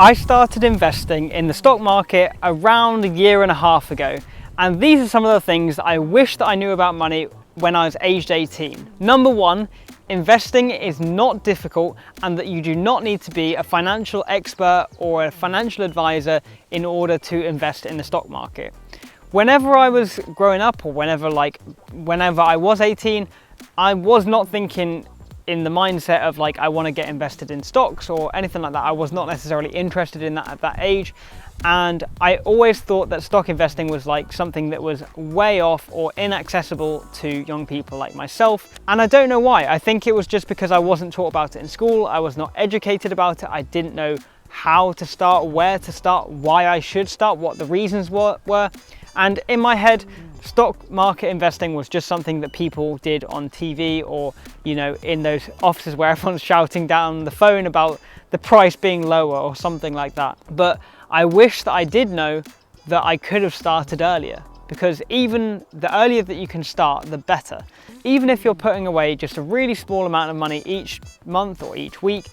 I started investing in the stock market around a year and a half ago, and these are some of the things I wish that I knew about money when I was aged 18. Number one, investing is not difficult and that you do not need to be a financial expert or a financial advisor in order to invest in the stock market. Whenever I was growing up, or whenever I was 18, I was not thinking in the mindset of I want to get invested in stocks or anything like that. I was not necessarily interested in that at that age. And I always thought that stock investing was something that was way off or inaccessible to young people like myself. And I don't know why. I think it was just because I wasn't taught about it in school. I was not educated about it. I didn't know how to start, where to start, why I should start, what the reasons were. And in my head, stock market investing was just something that people did on TV or, in those offices where everyone's shouting down the phone about the price being lower or something like that. But I wish that I did know that I could have started earlier, because even the earlier that you can start, the better. Even if you're putting away just a really small amount of money each month or each week,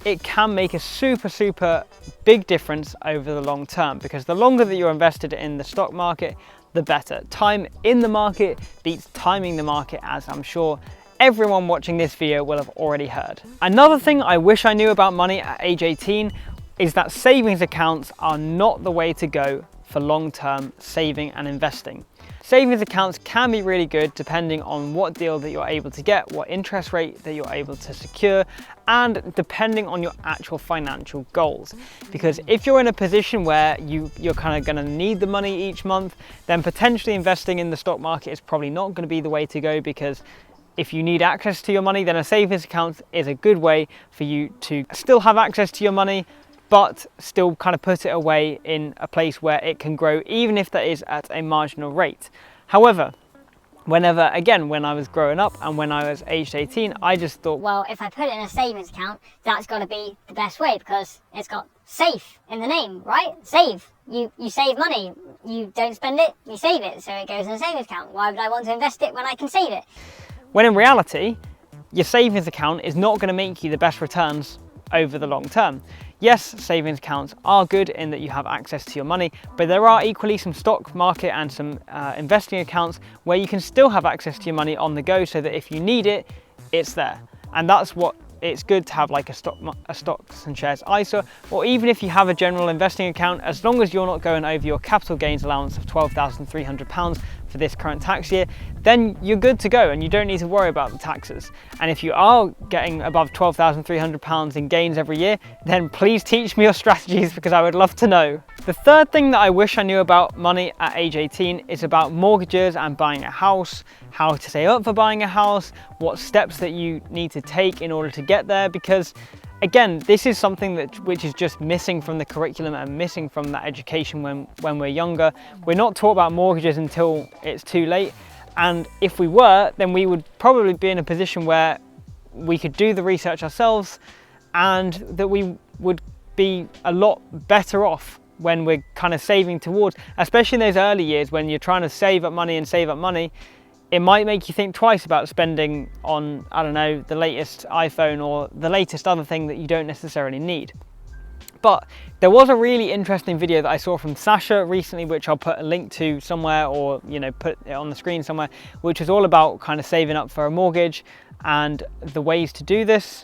it can make a super big difference over the long term, because the longer that you're invested in the stock market, the better. Time in the market beats timing the market, as I'm sure everyone watching this video will have already heard. Another thing I wish I knew about money at age 18 is that savings accounts are not the way to go for long-term saving and investing. Savings accounts can be really good depending on what deal that you're able to get, what interest rate that you're able to secure, and depending on your actual financial goals. Because if you're in a position where you're kind of going to need the money each month, then potentially investing in the stock market is probably not going to be the way to go, because if you need access to your money, then a savings account is a good way for you to still have access to your money, but still kind of put it away in a place where it can grow, even if that is at a marginal rate. However, when I was growing up and when I was aged 18, I just thought, well, if I put it in a savings account, that's got to be the best way, because it's got safe in the name, right? Save. You save money. You don't spend it, you save it. So it goes in a savings account. Why would I want to invest it when I can save it? When in reality, your savings account is not going to make you the best returns over the long term. Yes, savings accounts are good in that you have access to your money, but there are equally some stock market and some investing accounts where you can still have access to your money on the go, so that if you need it, it's there. And that's what it's good to have, like a stocks and shares ISA, or even if you have a general investing account, as long as you're not going over your capital gains allowance of £12,300 for this current tax year, then you're good to go and you don't need to worry about the taxes. And if you are getting above £12,300 in gains every year, then please teach me your strategies, because I would love to know. The third thing that I wish I knew about money at age 18 is about mortgages and buying a house, how to save up for buying a house, what steps that you need to take in order to get there, because again, this is something which is just missing from the curriculum and missing from that education when we're younger. We're not taught about mortgages until it's too late, and if we were, then we would probably be in a position where we could do the research ourselves, and that we would be a lot better off when we're kind of saving towards, especially in those early years when you're trying to save up money. It might make you think twice about spending on, I don't know, the latest iPhone or the latest other thing that you don't necessarily need. But there was a really interesting video that I saw from Sasha recently, which I'll put a link to somewhere, or put it on the screen somewhere, which is all about kind of saving up for a mortgage and the ways to do this,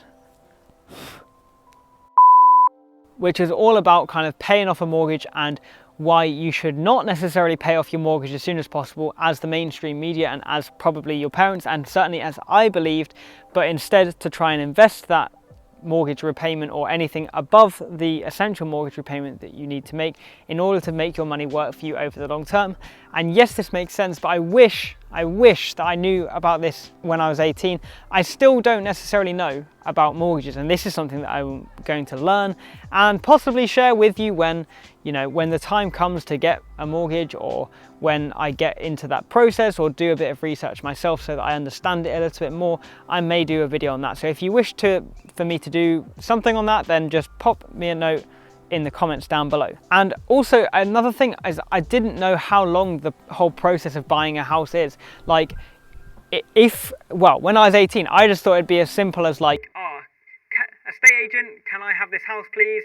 which is all about kind of paying off a mortgage and why you should not necessarily pay off your mortgage as soon as possible, as the mainstream media and as probably your parents, and certainly as I believed, but instead to try and invest that mortgage repayment or anything above the essential mortgage repayment that you need to make in order to make your money work for you over the long term. And yes, this makes sense, but I wish that I knew about this when I was 18. I still don't necessarily know about mortgages, and this is something that I'm going to learn and possibly share with you when the time comes to get a mortgage, or when I get into that process, or do a bit of research myself so that I understand it a little bit more. I may do a video on that. So if you wish for me to do something on that, then just pop me a note in the comments down below. And also another thing is, I didn't know how long the whole process of buying a house is. When I was 18, I just thought it'd be as simple as estate agent, can I have this house please?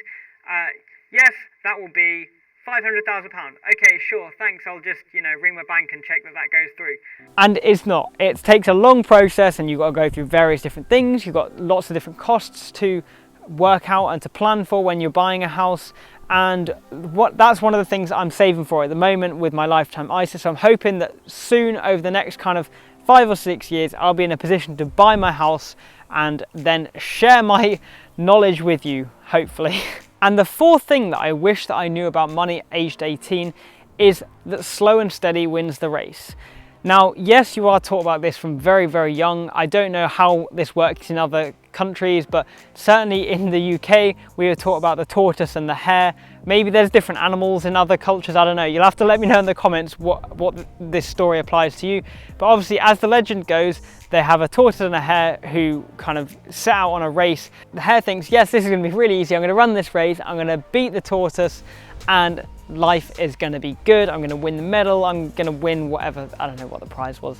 Yes, that will be £500,000. Okay, sure, thanks. I'll just, ring my bank and check that that goes through. And it's not. It takes a long process and you've got to go through various different things. You've got lots of different costs to work out and to plan for when you're buying a house. And that's one of the things I'm saving for at the moment with my lifetime ISA. So I'm hoping that soon, over the next kind of 5 or 6 years, I'll be in a position to buy my house and then share my knowledge with you, hopefully. And the fourth thing that I wish that I knew about money aged 18 is that slow and steady wins the race. Now, yes, you are taught about this from very, very young. I don't know how this works in other countries, but certainly in the UK, we were taught about the tortoise and the hare. Maybe there's different animals in other cultures, I don't know. You'll have to let me know in the comments what this story applies to you. But obviously, as the legend goes, they have a tortoise and a hare who kind of set out on a race. The hare thinks, yes, this is going to be really easy. I'm going to run this race. I'm going to beat the tortoise and life is going to be good. I'm going to win the medal. I'm going to win whatever. I don't know what the prize was.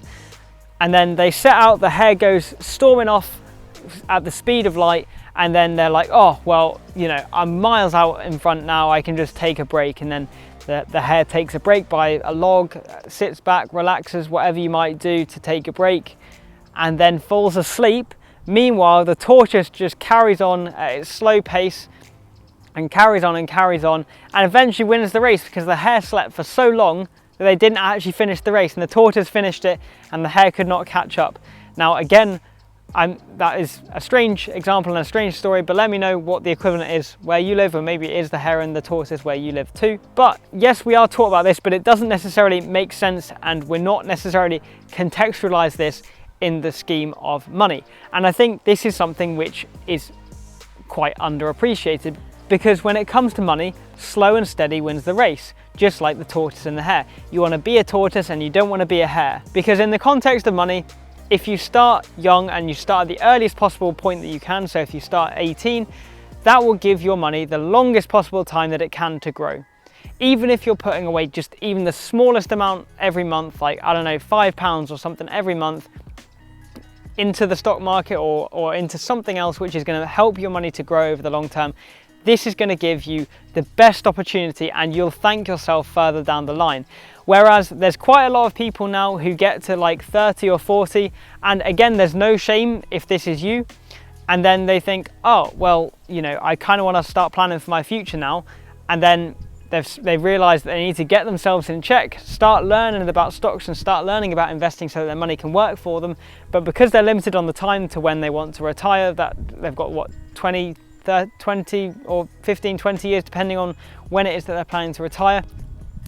And then they set out. The hare goes storming off at the speed of light. And then they're like, oh, well, I'm miles out in front now. I can just take a break. And then the hare takes a break by a log, sits back, relaxes, whatever you might do to take a break, and then falls asleep. Meanwhile, the tortoise just carries on at its slow pace and carries on and carries on, and eventually wins the race because the hare slept for so long that they didn't actually finish the race, and the tortoise finished it and the hare could not catch up. Now again, that is a strange example and a strange story, but let me know what the equivalent is where you live, or maybe it is the hare and the tortoise where you live too. But yes, we are taught about this, but it doesn't necessarily make sense, and we're not necessarily contextualize this in the scheme of money. And I think this is something which is quite underappreciated, because when it comes to money, slow and steady wins the race, just like the tortoise and the hare. You want to be a tortoise and you don't want to be a hare, because in the context of money, if you start young and you start at the earliest possible point that you can, so if you start at 18, that will give your money the longest possible time that it can to grow. Even if you're putting away just even the smallest amount every month, like, I don't know, £5 or something every month, into the stock market or into something else which is going to help your money to grow over the long term, this is going to give you the best opportunity and you'll thank yourself further down the line. Whereas there's quite a lot of people now who get to like 30 or 40, and again, there's no shame if this is you, and then they think, oh, well, I kind of want to start planning for my future now, and then they've realized that they need to get themselves in check, start learning about stocks and start learning about investing so that their money can work for them. But because they're limited on the time to when they want to retire, that they've got what, 20 or 15, 20 years, depending on when it is that they're planning to retire,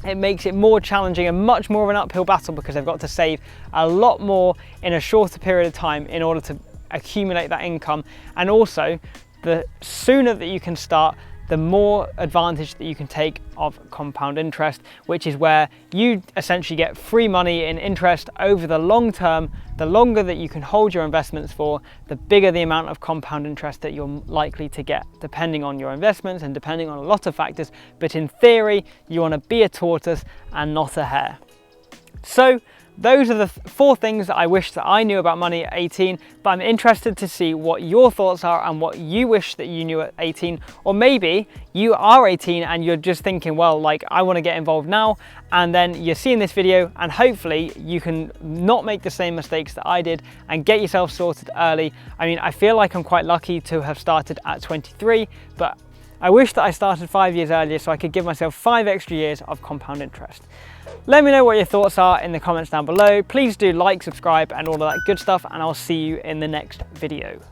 it makes it more challenging and much more of an uphill battle, because they've got to save a lot more in a shorter period of time in order to accumulate that income. And also, the sooner that you can start, the more advantage that you can take of compound interest, which is where you essentially get free money in interest over the long term. The longer that you can hold your investments for, the bigger the amount of compound interest that you're likely to get, depending on your investments and depending on a lot of factors. But in theory, you want to be a tortoise and not a hare. So those are the 4 things that I wish that I knew about money at 18, but I'm interested to see what your thoughts are and what you wish that you knew at 18. Or maybe you are 18 and you're just thinking, well, like, I want to get involved now, and then you're seeing this video and hopefully you can not make the same mistakes that I did and get yourself sorted early. I mean, I feel like I'm quite lucky to have started at 23, but I wish that I started 5 years earlier so I could give myself 5 extra years of compound interest. Let me know what your thoughts are in the comments down below. Please do like, subscribe and all of that good stuff, and I'll see you in the next video.